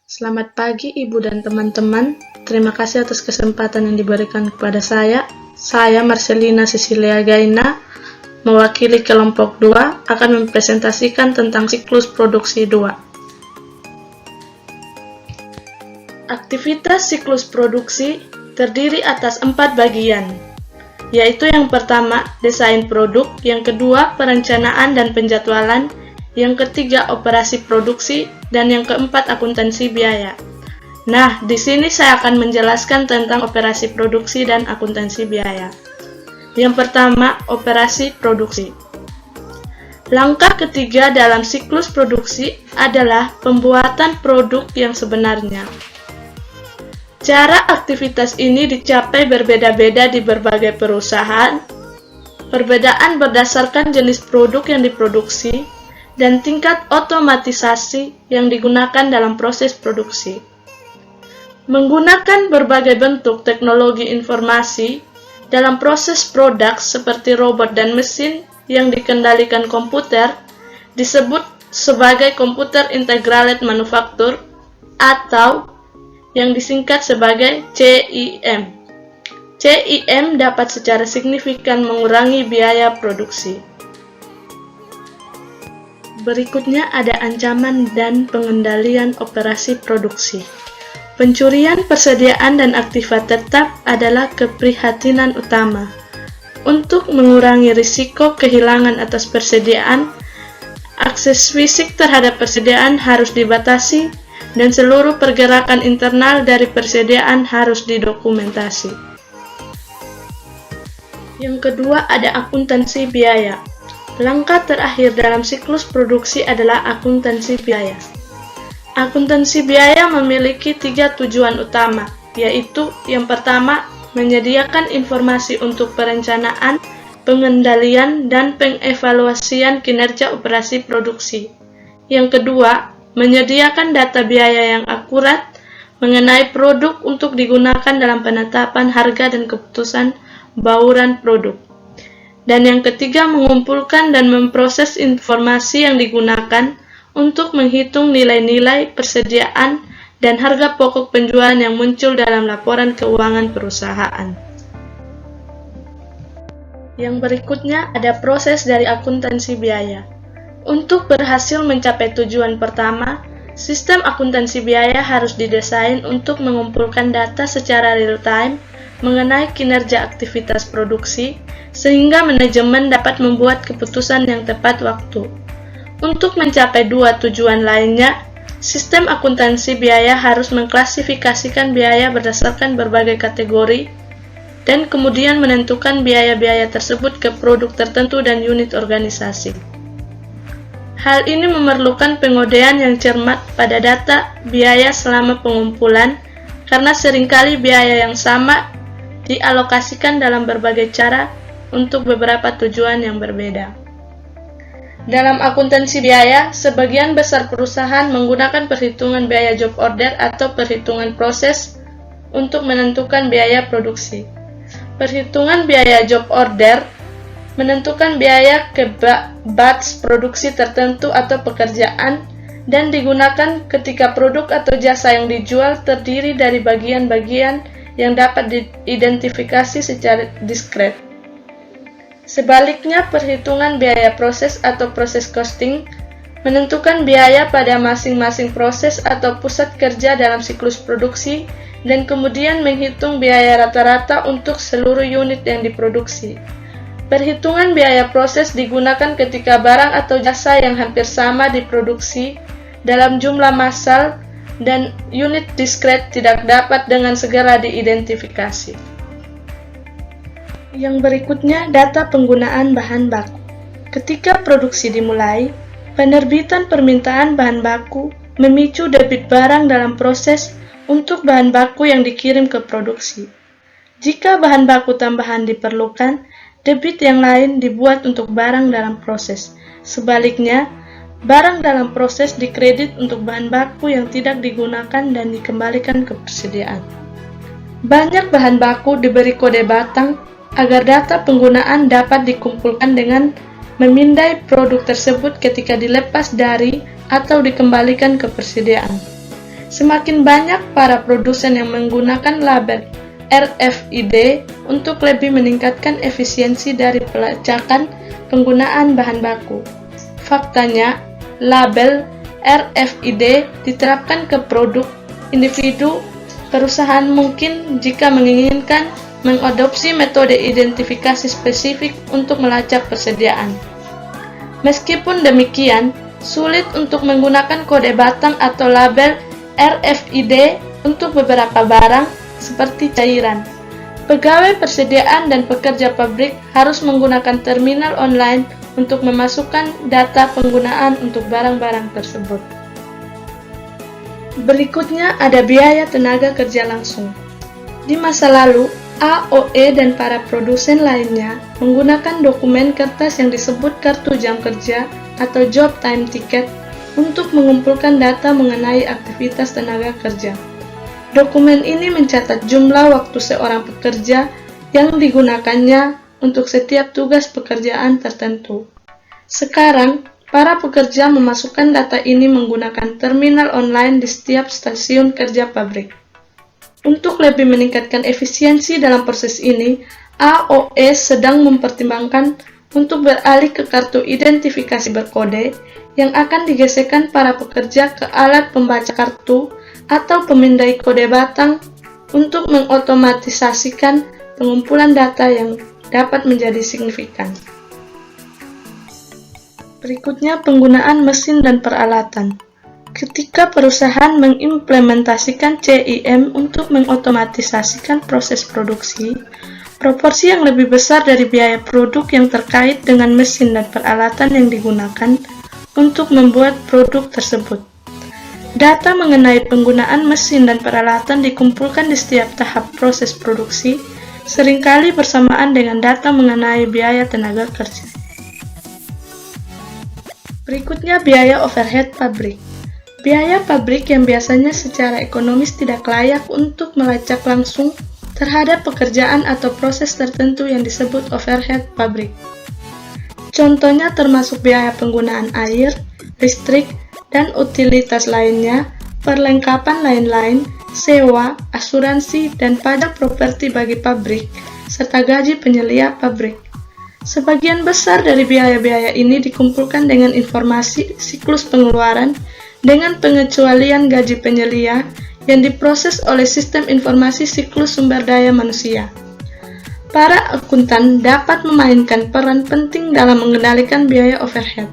Selamat pagi Ibu dan teman-teman. Terima kasih atas kesempatan yang diberikan kepada saya. Saya Marcelina Cecilia Gaina, mewakili kelompok 2, akan mempresentasikan tentang siklus produksi 2. Aktivitas siklus produksi terdiri atas 4 bagian, yaitu yang pertama, desain produk, yang kedua, perencanaan dan penjadwalan, yang ketiga, operasi produksi, dan yang keempat, akuntansi biaya. Nah, di sini saya akan menjelaskan tentang operasi produksi dan akuntansi biaya. Yang pertama, operasi produksi. Langkah ketiga dalam siklus produksi adalah pembuatan produk yang sebenarnya. Cara aktivitas ini dicapai berbeda-beda di berbagai perusahaan. Perbedaan berdasarkan jenis produk yang diproduksi dan tingkat otomatisasi yang digunakan dalam proses produksi. Menggunakan berbagai bentuk teknologi informasi dalam proses produk seperti robot dan mesin yang dikendalikan komputer disebut sebagai Computer Integrated Manufacture atau yang disingkat sebagai CIM. CIM dapat secara signifikan mengurangi biaya produksi. Berikutnya ada ancaman dan pengendalian operasi produksi. Pencurian persediaan dan aktiva tetap adalah keprihatinan utama. Untuk mengurangi risiko kehilangan atas persediaan, akses fisik terhadap persediaan harus dibatasi dan seluruh pergerakan internal dari persediaan harus didokumentasi. Yang kedua ada akuntansi biaya. Langkah terakhir dalam siklus produksi adalah akuntansi biaya. Akuntansi biaya memiliki 3 tujuan utama, yaitu yang pertama, menyediakan informasi untuk perencanaan, pengendalian, dan pengevaluasian kinerja operasi produksi. Yang kedua, menyediakan data biaya yang akurat mengenai produk untuk digunakan dalam penetapan harga dan keputusan bauran produk. Dan yang ketiga, mengumpulkan dan memproses informasi yang digunakan untuk menghitung nilai-nilai persediaan dan harga pokok penjualan yang muncul dalam laporan keuangan perusahaan. Yang berikutnya ada proses dari akuntansi biaya. Untuk berhasil mencapai tujuan pertama, sistem akuntansi biaya harus didesain untuk mengumpulkan data secara real-time mengenai kinerja aktivitas produksi, sehingga manajemen dapat membuat keputusan yang tepat waktu. Untuk mencapai 2 tujuan lainnya, sistem akuntansi biaya harus mengklasifikasikan biaya berdasarkan berbagai kategori, dan kemudian menentukan biaya-biaya tersebut ke produk tertentu dan unit organisasi. Hal ini memerlukan pengodean yang cermat pada data biaya selama pengumpulan, karena seringkali biaya yang sama dialokasikan dalam berbagai cara untuk beberapa tujuan yang berbeda. Dalam akuntansi biaya, sebagian besar perusahaan menggunakan perhitungan biaya job order atau perhitungan proses untuk menentukan biaya produksi. Perhitungan biaya job order menentukan biaya ke batch produksi tertentu atau pekerjaan dan digunakan ketika produk atau jasa yang dijual terdiri dari bagian-bagian yang dapat diidentifikasi secara diskret. Sebaliknya, perhitungan biaya proses atau proses costing menentukan biaya pada masing-masing proses atau pusat kerja dalam siklus produksi dan kemudian menghitung biaya rata-rata untuk seluruh unit yang diproduksi. Perhitungan biaya proses digunakan ketika barang atau jasa yang hampir sama diproduksi dalam jumlah massal dan unit diskret tidak dapat dengan segera diidentifikasi. Yang berikutnya, data penggunaan bahan baku. Ketika produksi dimulai, penerbitan permintaan bahan baku memicu debit barang dalam proses untuk bahan baku yang dikirim ke produksi. Jika bahan baku tambahan diperlukan, debit yang lain dibuat untuk barang dalam proses. Sebaliknya, barang dalam proses dikredit untuk bahan baku yang tidak digunakan dan dikembalikan ke persediaan. Banyak bahan baku diberi kode batang agar data penggunaan dapat dikumpulkan dengan memindai produk tersebut ketika dilepas dari atau dikembalikan ke persediaan. Semakin banyak para produsen yang menggunakan label RFID untuk lebih meningkatkan efisiensi dari pelacakan penggunaan bahan baku. Faktanya, label RFID diterapkan ke produk individu. Perusahaan mungkin jika menginginkan mengadopsi metode identifikasi spesifik untuk melacak persediaan. Meskipun demikian, sulit untuk menggunakan kode batang atau label RFID untuk beberapa barang seperti cairan. Pegawai persediaan dan pekerja pabrik harus menggunakan terminal online untuk memasukkan data penggunaan untuk barang-barang tersebut. Berikutnya ada biaya tenaga kerja langsung. Di masa lalu, AOE dan para produsen lainnya menggunakan dokumen kertas yang disebut kartu jam kerja atau job time ticket untuk mengumpulkan data mengenai aktivitas tenaga kerja. Dokumen ini mencatat jumlah waktu seorang pekerja yang digunakannya untuk setiap tugas pekerjaan tertentu. Sekarang, para pekerja memasukkan data ini menggunakan terminal online di setiap stasiun kerja pabrik. Untuk lebih meningkatkan efisiensi dalam proses ini, AOE sedang mempertimbangkan untuk beralih ke kartu identifikasi berkode yang akan digesekkan para pekerja ke alat pembaca kartu atau pemindai kode batang untuk mengotomatisasikan pengumpulan data yang dapat menjadi signifikan. Berikutnya penggunaan mesin dan peralatan. Ketika perusahaan mengimplementasikan CIM untuk mengotomatisasikan proses produksi, proporsi yang lebih besar dari biaya produk yang terkait dengan mesin dan peralatan yang digunakan untuk membuat produk tersebut. Data mengenai penggunaan mesin dan peralatan dikumpulkan di setiap tahap proses produksi, seringkali bersamaan dengan data mengenai biaya tenaga kerja. Berikutnya biaya overhead pabrik. Biaya pabrik yang biasanya secara ekonomis tidak layak untuk melacak langsung terhadap pekerjaan atau proses tertentu yang disebut overhead pabrik. Contohnya termasuk biaya penggunaan air, listrik, dan utilitas lainnya, perlengkapan lain-lain, sewa, asuransi, dan pajak properti bagi pabrik, serta gaji penyelia pabrik. Sebagian besar dari biaya-biaya ini dikumpulkan dengan informasi siklus pengeluaran dengan pengecualian gaji penyelia yang diproses oleh sistem informasi siklus sumber daya manusia. Para akuntan dapat memainkan peran penting dalam mengendalikan biaya overhead,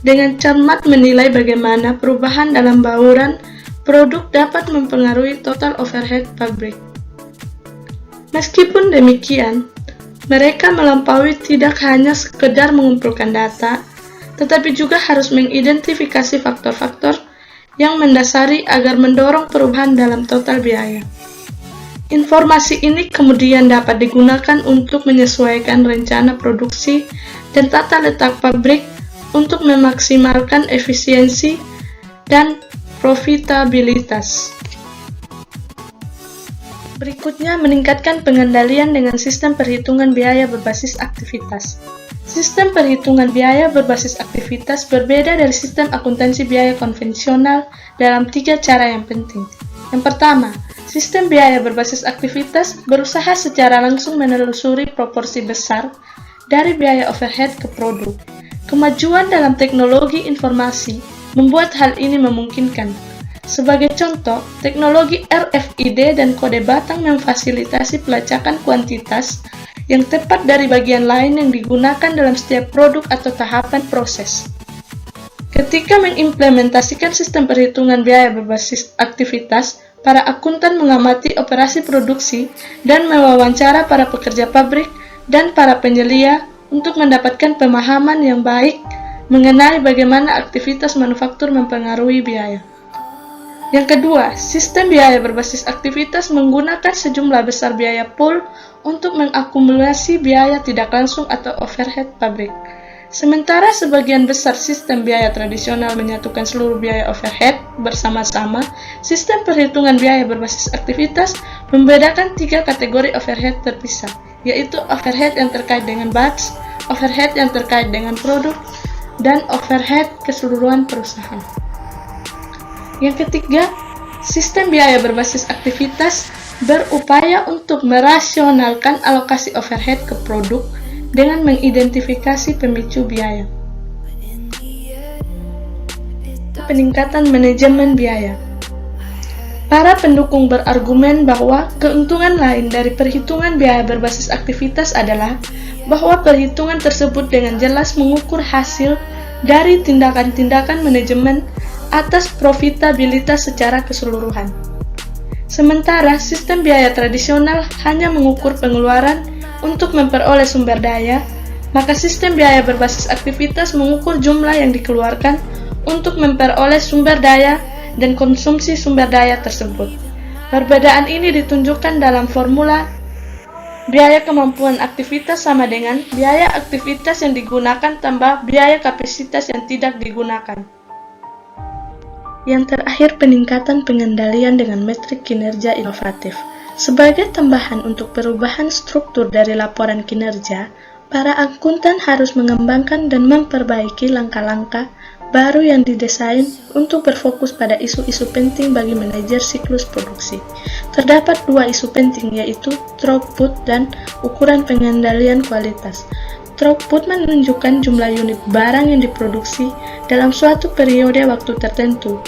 dengan cermat menilai bagaimana perubahan dalam bauran produk dapat mempengaruhi total overhead pabrik. Meskipun demikian, mereka melampaui tidak hanya sekedar mengumpulkan data, tetapi juga harus mengidentifikasi faktor-faktor yang mendasari agar mendorong perubahan dalam total biaya. Informasi ini kemudian dapat digunakan untuk menyesuaikan rencana produksi dan tata letak pabrik untuk memaksimalkan efisiensi dan profitabilitas. Berikutnya, meningkatkan pengendalian dengan sistem perhitungan biaya berbasis aktivitas. Sistem perhitungan biaya berbasis aktivitas berbeda dari sistem akuntansi biaya konvensional dalam 3 cara yang penting. Yang pertama, sistem biaya berbasis aktivitas berusaha secara langsung menelusuri proporsi besar dari biaya overhead ke produk. Kemajuan dalam teknologi informasi membuat hal ini memungkinkan. Sebagai contoh, teknologi RFID dan kode batang memfasilitasi pelacakan kuantitas yang tepat dari bagian lain yang digunakan dalam setiap produk atau tahapan proses. Ketika mengimplementasikan sistem perhitungan biaya berbasis aktivitas, para akuntan mengamati operasi produksi dan mewawancara para pekerja pabrik dan para penyelia untuk mendapatkan pemahaman yang baik mengenai bagaimana aktivitas manufaktur mempengaruhi biaya. Yang kedua, sistem biaya berbasis aktivitas menggunakan sejumlah besar biaya pool untuk mengakumulasi biaya tidak langsung atau overhead pabrik. Sementara sebagian besar sistem biaya tradisional menyatukan seluruh biaya overhead bersama-sama, sistem perhitungan biaya berbasis aktivitas membedakan 3 kategori overhead terpisah, yaitu overhead yang terkait dengan batch, overhead yang terkait dengan produk, dan overhead keseluruhan perusahaan. Yang ketiga, Sistem biaya berbasis aktivitas berupaya untuk merasionalkan alokasi overhead ke produk dengan mengidentifikasi pemicu biaya. Peningkatan manajemen biaya. Para pendukung berargumen bahwa keuntungan lain dari perhitungan biaya berbasis aktivitas adalah bahwa perhitungan tersebut dengan jelas mengukur hasil dari tindakan-tindakan manajemen atas profitabilitas secara keseluruhan. Sementara sistem biaya tradisional hanya mengukur pengeluaran untuk memperoleh sumber daya, maka sistem biaya berbasis aktivitas mengukur jumlah yang dikeluarkan untuk memperoleh sumber daya dan konsumsi sumber daya tersebut. Perbedaan ini ditunjukkan dalam formula biaya kemampuan aktivitas sama dengan biaya aktivitas yang digunakan tambah biaya kapasitas yang tidak digunakan. Yang terakhir, peningkatan pengendalian dengan metrik kinerja inovatif. Sebagai tambahan untuk perubahan struktur dari laporan kinerja, para akuntan harus mengembangkan dan memperbaiki langkah-langkah baru yang didesain untuk berfokus pada isu-isu penting bagi manajer siklus produksi. Terdapat dua isu penting, yaitu throughput dan ukuran pengendalian kualitas. Throughput menunjukkan jumlah unit barang yang diproduksi dalam suatu periode waktu tertentu.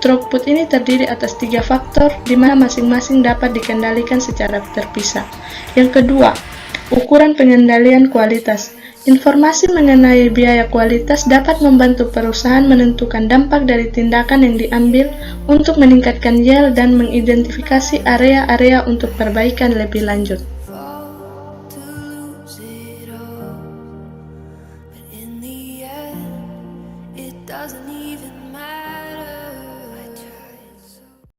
Throughput ini terdiri atas 3 faktor, di mana masing-masing dapat dikendalikan secara terpisah. Yang kedua, ukuran pengendalian kualitas. Informasi mengenai biaya kualitas dapat membantu perusahaan menentukan dampak dari tindakan yang diambil untuk meningkatkan yield dan mengidentifikasi area-area untuk perbaikan lebih lanjut.